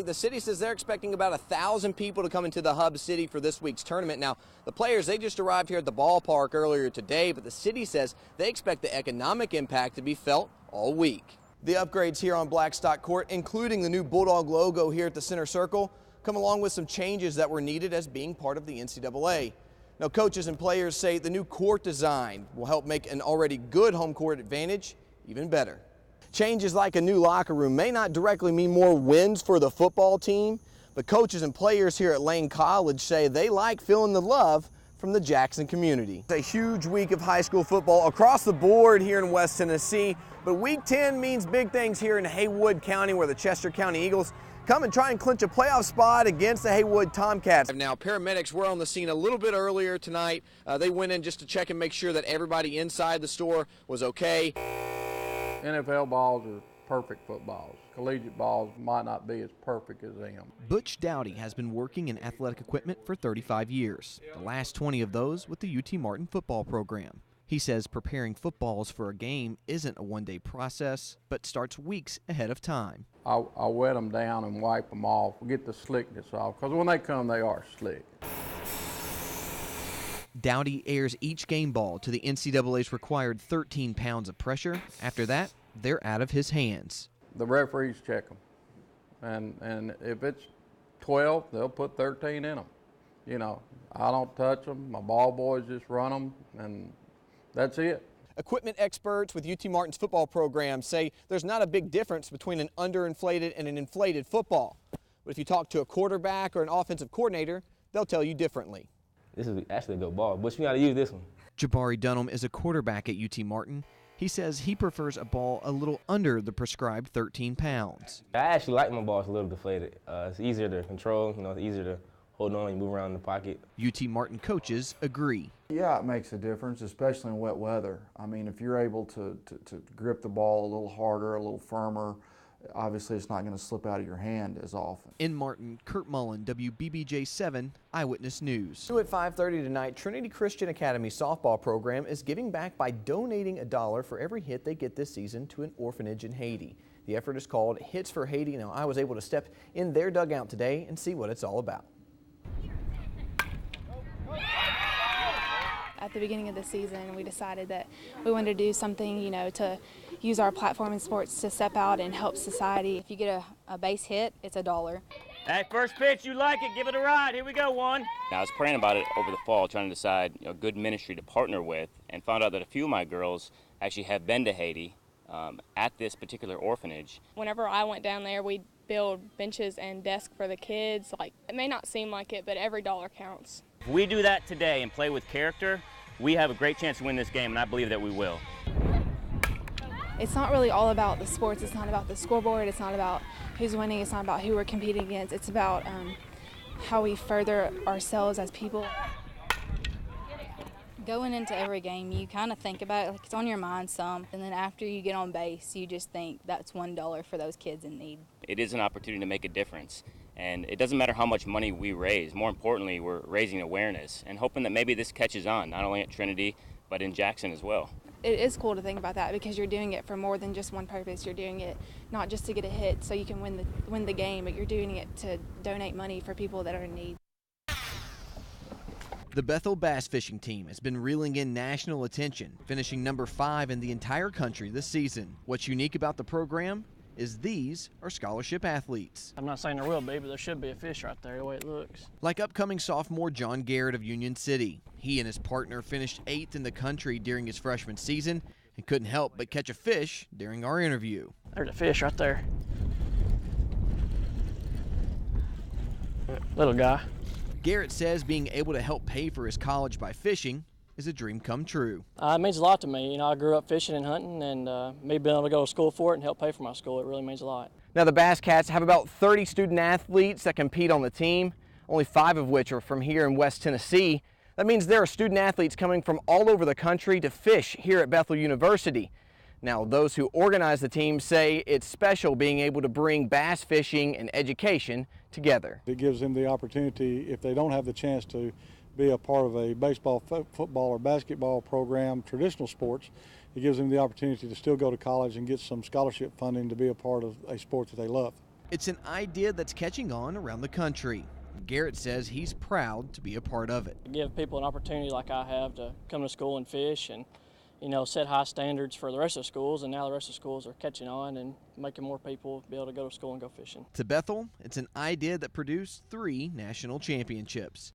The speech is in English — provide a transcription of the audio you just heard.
The city says they're expecting about 1,000 people to come into the hub city for this week's tournament. Now, the players, they just arrived here at the ballpark earlier today, but the city says they expect the economic impact to be felt all week. The upgrades here on Blackstock Court, including the new Bulldog logo here at the center circle, come along with some changes that were needed as being part of the NCAA. Now, coaches and players say the new court design will help make an already good home court advantage even better. Changes like a new locker room may not directly mean more wins for the football team, but coaches and players here at Lane College say they like feeling the love from the Jackson community. It's a huge week of high school football across the board here in West Tennessee, but week 10 means big things here in Haywood County, where the Chester County Eagles come and try and clinch a playoff spot against the Haywood Tomcats. Now, paramedics were on the scene a little bit earlier tonight. They went in just to check and make sure that everybody inside the store was okay. NFL balls are perfect footballs. Collegiate balls might not be as perfect as them. Butch Dowdy has been working in athletic equipment for 35 years, the last 20 of those with the UT Martin football program. He says preparing footballs for a game isn't a one-day process, but starts weeks ahead of time. I wet them down and wipe them off, get the slickness off, because when they come, they are slick. Dowdy airs each game ball to the NCAA's required 13 pounds of pressure. After that, they're out of his hands. The referees check them, and if it's 12, they'll put 13 in them. You know, I don't touch them. My ball boys just run them, and that's it. Equipment experts with UT Martin's football program say there's not a big difference between an underinflated and an inflated football. But if you talk to a quarterback or an offensive coordinator, they'll tell you differently. This is actually a good ball, but you got to use this one. Jabari Dunham is a quarterback at UT Martin. He says he prefers a ball a little under the prescribed 13 pounds. I actually like my balls a little deflated. It's easier to control, you know, it's easier to hold on and move around in the pocket. UT Martin coaches agree. Yeah, it makes a difference, especially in wet weather. I mean, if you're able to grip the ball a little harder, a little firmer, obviously it's not going to slip out of your hand as often. In Martin, Kurt Mullen, WBBJ 7 Eyewitness News. At 5:30 tonight, Trinity Christian Academy softball program is giving back by donating $1 for every hit they get this season to an orphanage in Haiti. The effort is called Hits for Haiti. Now, I was able to step in their dugout today and see what it's all about. At the beginning of the season, we decided that we wanted to do something, you know, to use our platform in sports to step out and help society. If you get a base hit, it's $1. Hey, first pitch, you like it, give it a ride. Here we go, one. I was praying about it over the fall, trying to decide a good ministry to partner with, and found out that a few of my girls actually have been to Haiti at this particular orphanage. Whenever I went down there, we'd build benches and desks for the kids. Like, it may not seem like it, but every dollar counts. If we do that today and play with character, we have a great chance to win this game, and I believe that we will. It's not really all about the sports. It's not about the scoreboard. It's not about who's winning. It's not about who we're competing against. It's about how we further ourselves as people. Going into every game, you kind of think about it, like it's on your mind some, and then after you get on base, you just think that's $1 for those kids in need. It is an opportunity to make a difference, and it doesn't matter how much money we raise. More importantly, we're raising awareness and hoping that maybe this catches on, not only at Trinity, but in Jackson as well. It is cool to think about that because you're doing it for more than just one purpose. You're doing it not just to get a hit so you can win the game, but you're doing it to donate money for people that are in need. The Bethel bass fishing team has been reeling in national attention, finishing number 5 in the entire country this season. What's unique about the program is these are scholarship athletes. I'm not saying there will be, but there should be a fish right there the way it looks. Like upcoming sophomore John Garrett of Union City. He and his partner finished 8th in the country during his freshman season and couldn't help but catch a fish during our interview. There's a fish right there. Little guy. Garrett says being able to help pay for his college by fishing is a dream come true. It means a lot to me. You know, I grew up fishing and hunting, and me being able to go to school for it and help pay for my school, it really means a lot. Now, the Bass Cats have about 30 student athletes that compete on the team, only 5 of which are from here in West Tennessee. That means there are student athletes coming from all over the country to fish here at Bethel University. Now, those who organize the team say it's special being able to bring bass fishing and education together. It gives them the opportunity, if they don't have the chance to be a part of a baseball, football, or basketball program, traditional sports, it gives them the opportunity to still go to college and get some scholarship funding to be a part of a sport that they love. It's an idea that's catching on around the country. Garrett says he's proud to be a part of it. Give people an opportunity like I have to come to school and fish and, set high standards for the rest of the schools, and now the rest of the schools are catching on and making more people be able to go to school and go fishing. To Bethel, it's an idea that produced 3 national championships.